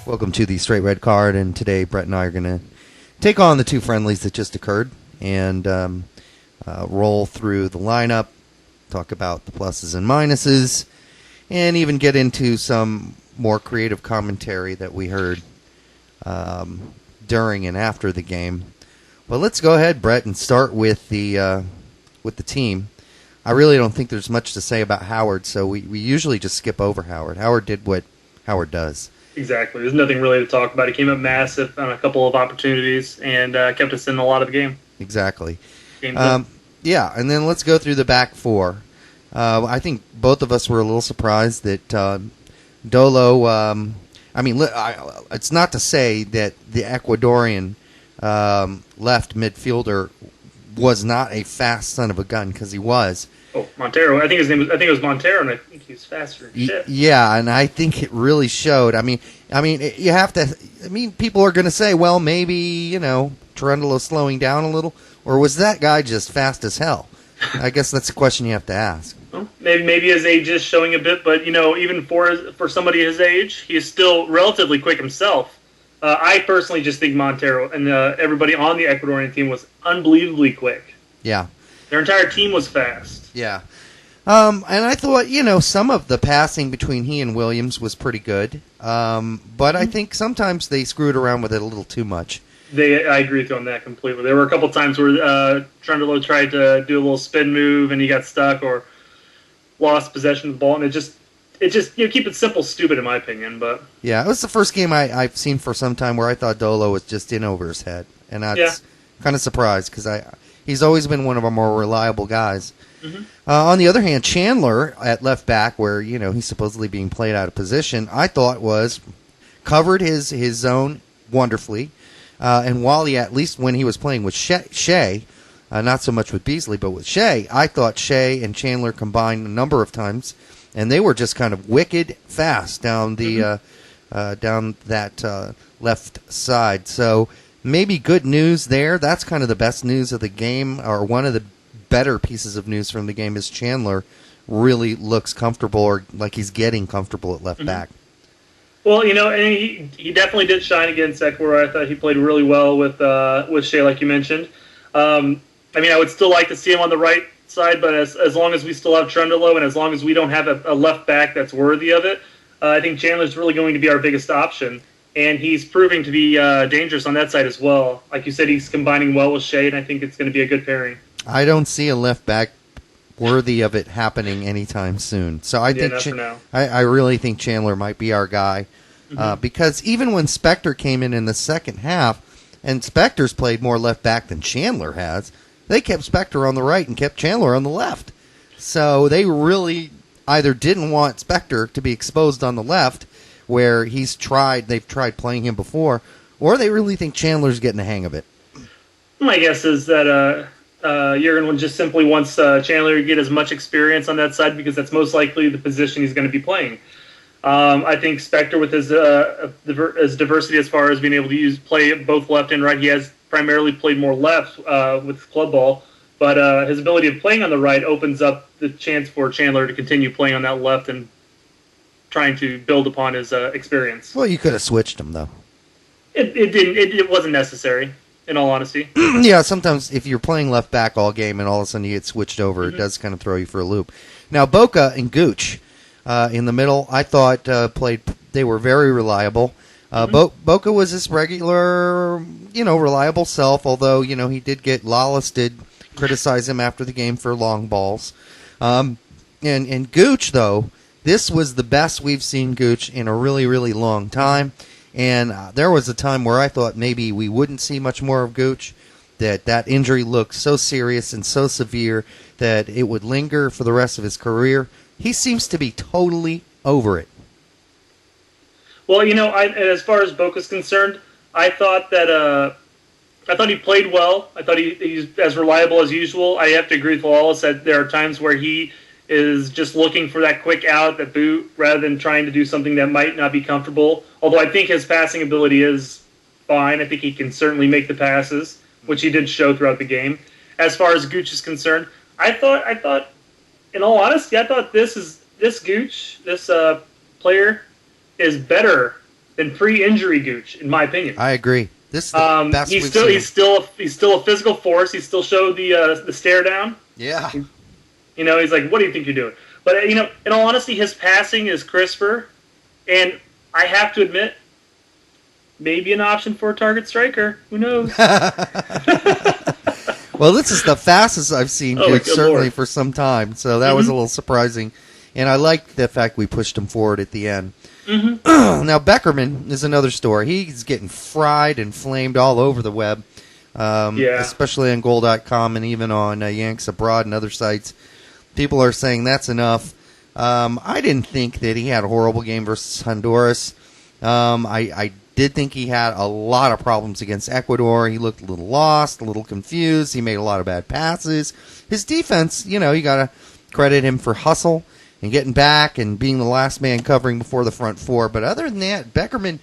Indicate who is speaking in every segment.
Speaker 1: Welcome to the Straight Red Card, and today Brett and I are going to take on the two friendlies that just occurred and roll through the lineup, talk about the pluses and minuses, and even get into some more creative commentary that we heard during and after the game. But let's go ahead, Brett, and start with the team. I really don't think there's much to say about Howard, so we usually just skip over Howard. Howard did what Howard does.
Speaker 2: Exactly. There's nothing really to talk about. He came up massive on a couple of opportunities and kept us in a lot of the game.
Speaker 1: Exactly. Yeah, and then let's go through the back four. I think both of us were a little surprised that Dolo. It's not to say that the Ecuadorian left midfielder was not a fast son of a gun, because he was.
Speaker 2: Oh, Montero. I think it was Montero, and I think he's faster.
Speaker 1: Yeah, and I think it really showed. You have to. People are going to say, well, maybe Cherundolo slowing down a little, or was that guy just fast as hell? I guess that's a question you have to ask.
Speaker 2: Well, maybe his age is showing a bit, but even for somebody his age, he is still relatively quick himself. I personally just think Montero and everybody on the Ecuadorian team was unbelievably quick.
Speaker 1: Yeah.
Speaker 2: Their entire team was fast.
Speaker 1: Yeah. And I thought, some of the passing between he and Williams was pretty good. But I think sometimes they screwed around with it a little too much.
Speaker 2: I agree with you on that completely. There were a couple times where Cherundolo tried to do a little spin move and he got stuck or lost possession of the ball, and it just keep it simple, stupid in my opinion. But
Speaker 1: yeah, it was the first game I've seen for some time where I thought Dolo was just in over his head, and I was kind of surprised because he's always been one of our more reliable guys. Mm-hmm. On the other hand, Chandler at left back, where he's supposedly being played out of position, I thought covered his zone wonderfully. And Wally, at least when he was playing with Shea, not so much with Beasley, but with Shea, I thought Shea and Chandler combined a number of times, and they were just kind of wicked fast down the down that left side. So maybe good news there. That's kind of the best news of the game, or one of the better pieces of news from the game, is Chandler really looks comfortable, or like he's getting comfortable at left back.
Speaker 2: Well, and he definitely did shine against Ecuador. I thought he played really well with Shea, like you mentioned. I would still like to see him on the right side, but as long as we still have Cherundolo and as long as we don't have a left back that's worthy of it, I think Chandler's really going to be our biggest option. And he's proving to be dangerous on that side as well. Like you said, he's combining well with Shea, and I think it's going to be a good pairing.
Speaker 1: I don't see a left back worthy of it happening anytime soon. So I think I really think Chandler might be our guy, because even when Spector came in the second half, and Spector's played more left back than Chandler has, they kept Spector on the right and kept Chandler on the left. So they really either didn't want Spector to be exposed on the left, where they've tried playing him before, or they really think Chandler's getting the hang of it.
Speaker 2: My guess is that Jurgen just simply wants Chandler to get as much experience on that side, because that's most likely the position he's going to be playing. I think Spector, with his diversity as far as being able to play both left and right, he has primarily played more left with club ball, but his ability of playing on the right opens up the chance for Chandler to continue playing on that left and trying to build upon his experience.
Speaker 1: Well, you could have switched him, though.
Speaker 2: It wasn't necessary, in all honesty.
Speaker 1: Yeah, sometimes if you're playing left back all game and all of a sudden you get switched over, it does kind of throw you for a loop. Now, Boca and Gooch in the middle, I thought they were very reliable. Boca was his regular, reliable self, although, he did Lawless did criticize him after the game for long balls. And Gooch, though, this was the best we've seen Gooch in a really, really long time. And there was a time where I thought maybe we wouldn't see much more of Gooch, that injury looked so serious and so severe that it would linger for the rest of his career. He seems to be totally over it.
Speaker 2: Well, as far as Boca's concerned, I thought he played well. I thought he's as reliable as usual. I have to agree with Wallace that there are times where he is just looking for that quick out, that boot, rather than trying to do something that might not be comfortable. Although I think his passing ability is fine. I think he can certainly make the passes, which he did show throughout the game. As far as Gooch is concerned, I thought, in all honesty, I thought this Gooch, this player, is better than pre-injury Gooch, in my opinion.
Speaker 1: I agree. This is the best we've seen.
Speaker 2: He's still a physical force. He still showed the stare down.
Speaker 1: Yeah.
Speaker 2: You know, he's like, what do you think you're doing? But, you know, in all honesty, his passing is crisper. And I have to admit, maybe an option for a target striker. Who knows?
Speaker 1: Well, this is the fastest I've seen Gooch, certainly
Speaker 2: Lord.
Speaker 1: for some time. So that was a little surprising. And I like the fact we pushed him forward at the end. Mm-hmm. Now, Beckerman is another story. He's getting fried and flamed all over the web, especially on Goal.com and even on Yanks Abroad and other sites. People are saying that's enough. I didn't think that he had a horrible game versus Honduras. I did think he had a lot of problems against Ecuador. He looked a little lost, a little confused. He made a lot of bad passes. His defense, you know, you got to credit him for hustle and getting back and being the last man covering before the front four. But other than that, Beckerman,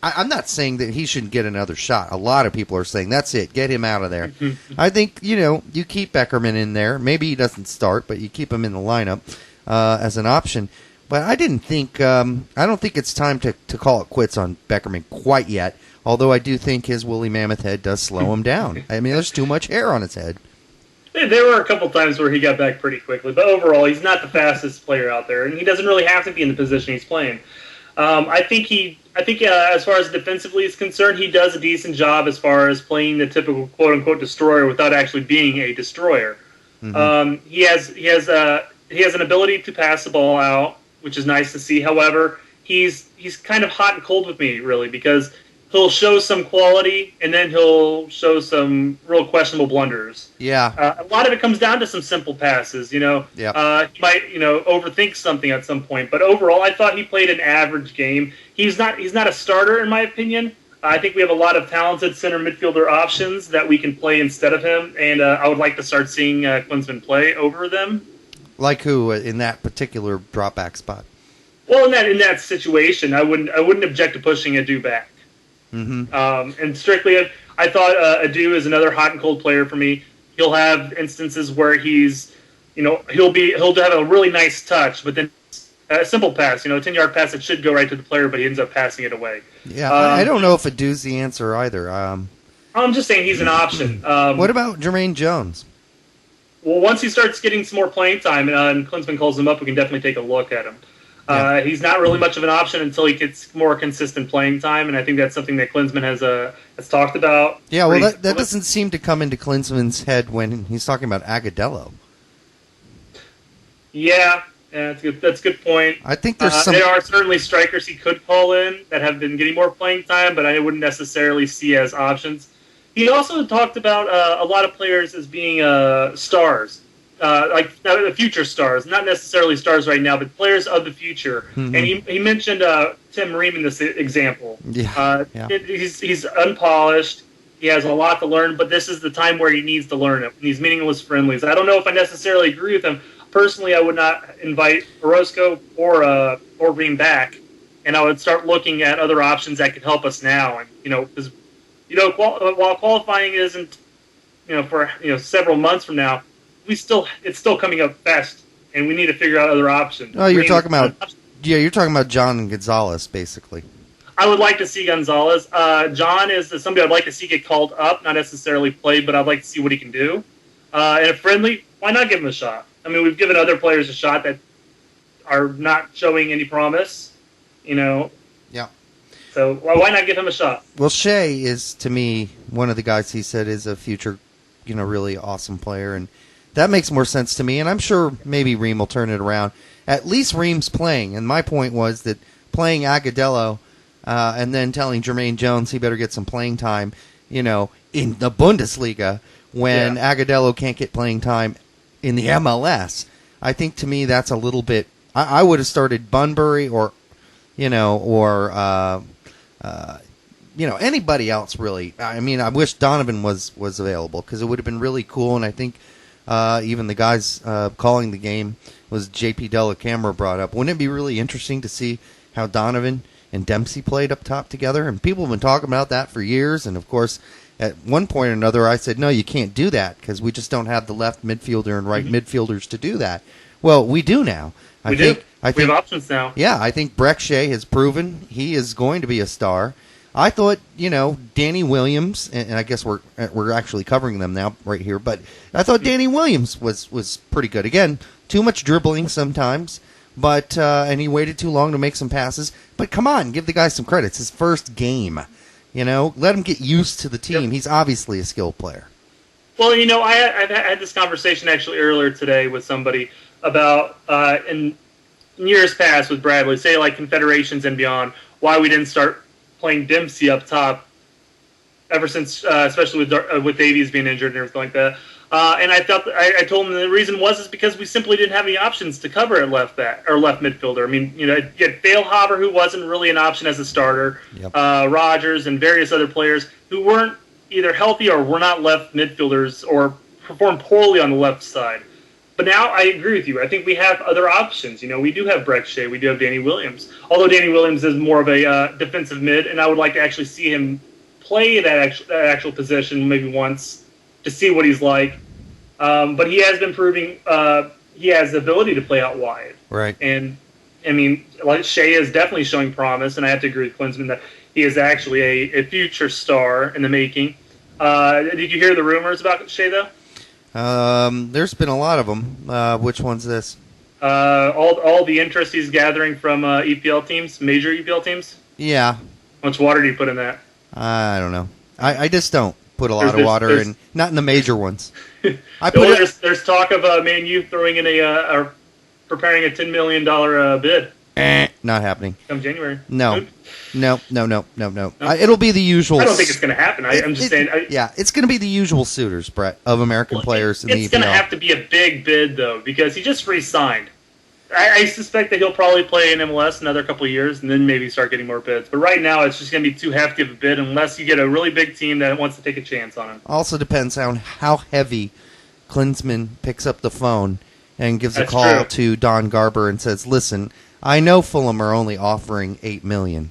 Speaker 1: I'm not saying that he shouldn't get another shot. A lot of people are saying, that's it, get him out of there. I think, you know, you keep Beckerman in there. Maybe he doesn't start, but you keep him in the lineup as an option. But I didn't think, I don't think it's time to call it quits on Beckerman quite yet, although I do think his woolly mammoth head does slow him down. I mean, there's too much hair on his head.
Speaker 2: There were a couple times where he got back pretty quickly, but overall, he's not the fastest player out there, and he doesn't really have to be in the position he's playing. I think as far as defensively is concerned, he does a decent job as far as playing the typical quote-unquote destroyer without actually being a destroyer. Mm-hmm. He has an ability to pass the ball out, which is nice to see. However, he's kind of hot and cold with me, really, because he'll show some quality and then he'll show some real questionable blunders.
Speaker 1: Yeah.
Speaker 2: A lot of it comes down to some simple passes, you know.
Speaker 1: Yeah.
Speaker 2: He might, you know, overthink something at some point. But overall, I thought he played an average game. He's not a starter, in my opinion. I think we have a lot of talented center midfielder options that we can play instead of him, and I would like to start seeing Klinsmann play over them.
Speaker 1: Like who in that particular drop back spot?
Speaker 2: Well, in that situation, I wouldn't object to pushing Adu back.
Speaker 1: Mm-hmm.
Speaker 2: And strictly, I thought Adu is another hot and cold player for me. He'll have instances where he's, you know, he'll have a really nice touch, but then a simple pass, you know, a 10-yard pass that should go right to the player, but he ends up passing it away.
Speaker 1: Yeah, I don't know if Adu's the answer either. I'm
Speaker 2: just saying he's an option.
Speaker 1: What about Jermaine Jones?
Speaker 2: Well, once he starts getting some more playing time and Klinsmann calls him up, we can definitely take a look at him. He's not really much of an option until he gets more consistent playing time, and I think that's something that Klinsmann has talked about.
Speaker 1: Yeah, well, that doesn't seem to come into Klinsmann's head when he's talking about Agudelo.
Speaker 2: Yeah, that's a good point.
Speaker 1: I think there's
Speaker 2: there are certainly strikers he could call in that have been getting more playing time, but I wouldn't necessarily see as options. He also talked about a lot of players as being stars. Like the future stars, not necessarily stars right now, but players of the future. Mm-hmm. And he mentioned Tim Ream in this example.
Speaker 1: Yeah.
Speaker 2: He's unpolished. He has a lot to learn, but this is the time where he needs to learn it. These meaningless friendlies. I don't know if I necessarily agree with him. Personally, I would not invite Orozco or Ream back, and I would start looking at other options that could help us now. And because while qualifying isn't for several months from now. It's still coming up fast, and we need to figure out other options.
Speaker 1: Oh, you're talking about John and Gonzalez, basically.
Speaker 2: I would like to see Gonzalez. John is somebody I'd like to see get called up, not necessarily play, but I'd like to see what he can do. And a friendly, why not give him a shot? I mean, we've given other players a shot that are not showing any promise, Yeah. So why not give him a shot?
Speaker 1: Well, Shea is, to me, one of the guys he said is a future, really awesome player, and that makes more sense to me, and I'm sure maybe Ream will turn it around. At least Ream's playing, and my point was that playing Agudelo and then telling Jermaine Jones he better get some playing time, in the Bundesliga when Agudelo can't get playing time in the MLS. I think to me that's a little bit. I would have started Bunbury or anybody else really. I mean, I wish Donovan was available because it would have been really cool, and I think. Even the guys calling the game was J.P. Della Camera brought up. Wouldn't it be really interesting to see how Donovan and Dempsey played up top together? And people have been talking about that for years. And, of course, at one point or another, I said, no, you can't do that because we just don't have the left midfielder and right midfielders to do that. Well, we do now. I
Speaker 2: We have options now.
Speaker 1: Yeah, I think Brek Shea has proven he is going to be a star. I thought, Danny Williams, and I guess we're actually covering them now right here, but I thought Danny Williams was pretty good. Again, too much dribbling sometimes, but and he waited too long to make some passes. But come on, give the guy some credit. It's his first game. Let him get used to the team. Yep. He's obviously a skilled player.
Speaker 2: Well, I had this conversation actually earlier today with somebody about in years past with Bradley, say like Confederations and beyond, why we didn't start playing Dempsey up top ever since, especially with Davies being injured and everything like that. And I told him the reason is because we simply didn't have any options to cover at left midfielder. I mean, you had Failhaber, who wasn't really an option as a starter, yep. Rogers and various other players who weren't either healthy or were not left midfielders or performed poorly on the left side. But now I agree with you. I think we have other options. We do have Brek Shea. We do have Danny Williams. Although Danny Williams is more of a defensive mid, and I would like to actually see him play that actual position maybe once to see what he's like. But he has been proving he has the ability to play out wide.
Speaker 1: Right.
Speaker 2: And, I mean, like Shea is definitely showing promise, and I have to agree with Klinsmann that he is actually a future star in the making. Did you hear the rumors about Shea, though?
Speaker 1: There's been a lot of them. Which one's this?
Speaker 2: All the interest he's gathering from EPL teams, major EPL teams.
Speaker 1: Yeah.
Speaker 2: How much water do you put in that?
Speaker 1: I don't know. I just don't put a lot of water in, not in the major ones.
Speaker 2: There's talk of Man U throwing in preparing a $10 million bid.
Speaker 1: Not happening.
Speaker 2: Come January.
Speaker 1: No. It'll be the usual.
Speaker 2: I don't think it's going to happen. I'm just saying.
Speaker 1: It's going to be the usual suitors, Brett, of American players in the EPL.
Speaker 2: It's going to have to be a big bid, though, because he just re-signed. I suspect that he'll probably play in MLS another couple of years and then maybe start getting more bids. But right now, it's just going to be too hefty of a bid unless you get a really big team that wants to take a chance on him.
Speaker 1: Also depends on how heavy Klinsmann picks up the phone and gives a call to Don Garber and says, listen, I know Fulham are only offering $8 million,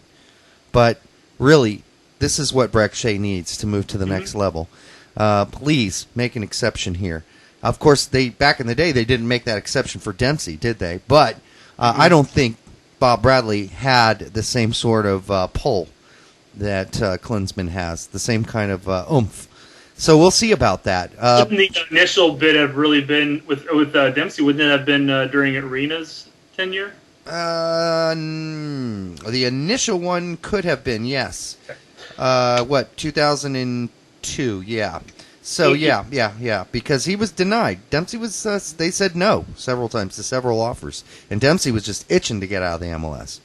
Speaker 1: but really, this is what Brek Shea needs to move to the next level. Please make an exception here. Of course, back in the day, they didn't make that exception for Dempsey, did they? But I don't think Bob Bradley had the same sort of pull that Klinsmann has, the same kind of oomph. So we'll see about that.
Speaker 2: Wouldn't the initial bid have really been with Dempsey? Wouldn't it have been during Arena's tenure?
Speaker 1: The initial one could have been, yes. 2002? Yeah. So yeah, because he was denied. Dempsey was. They said no several times to several offers, and Dempsey was just itching to get out of the MLS.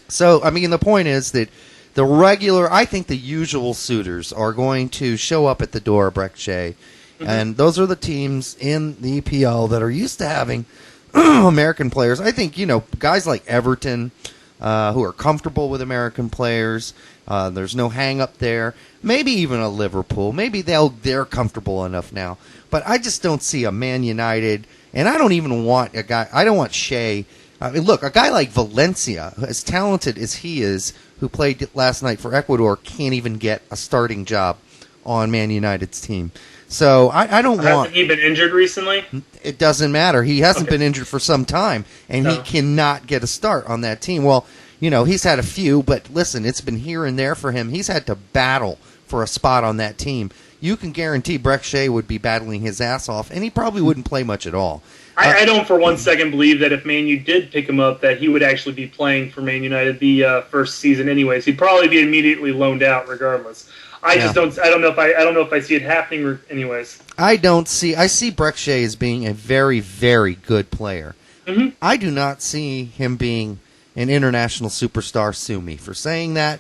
Speaker 1: So I mean, the point is that I think the usual suitors are going to show up at the door of Brek Shea, and those are the teams in the EPL that are used to having American players. I think guys like Everton, who are comfortable with American players. There's no hang up there. Maybe even a Liverpool. Maybe they're comfortable enough now. But I just don't see a Man United, and I don't even want a guy. I don't want Shea. I mean, look, a guy like Valencia, as talented as he is, who played last night for Ecuador, can't even get a starting job on Man United's team. So I don't want.
Speaker 2: Hasn't he been injured recently?
Speaker 1: It doesn't matter. He hasn't been injured for some time, and he cannot get a start on that team. Well, he's had a few, but listen, it's been here and there for him. He's had to battle for a spot on that team. You can guarantee Brek Shea would be battling his ass off, and he probably wouldn't play much at all.
Speaker 2: I don't for one second believe that if Man U did pick him up, that he would actually be playing for Man United the first season anyways. He'd probably be immediately loaned out regardless. I don't know if I see it happening anyways. I
Speaker 1: see Brek Shea as being a very, very good player. Mm-hmm. I do not see him being an international superstar. Sue me for saying that.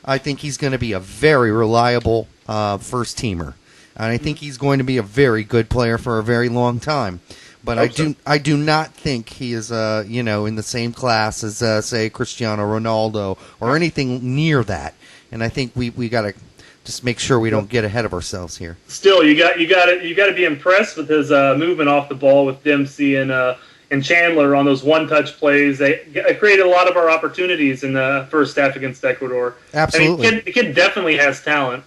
Speaker 1: I think he's going to be a very reliable first teamer, and I think he's going to be a very good player for a very long time. But I do not think he is in the same class as say Cristiano Ronaldo or anything near that. And I think we got to just make sure we don't get ahead of ourselves here.
Speaker 2: Still, you got to be impressed with his movement off the ball with Dempsey and Chandler on those one-touch plays. They created a lot of our opportunities in the first half against Ecuador.
Speaker 1: Absolutely.
Speaker 2: I mean, the kid definitely has talent.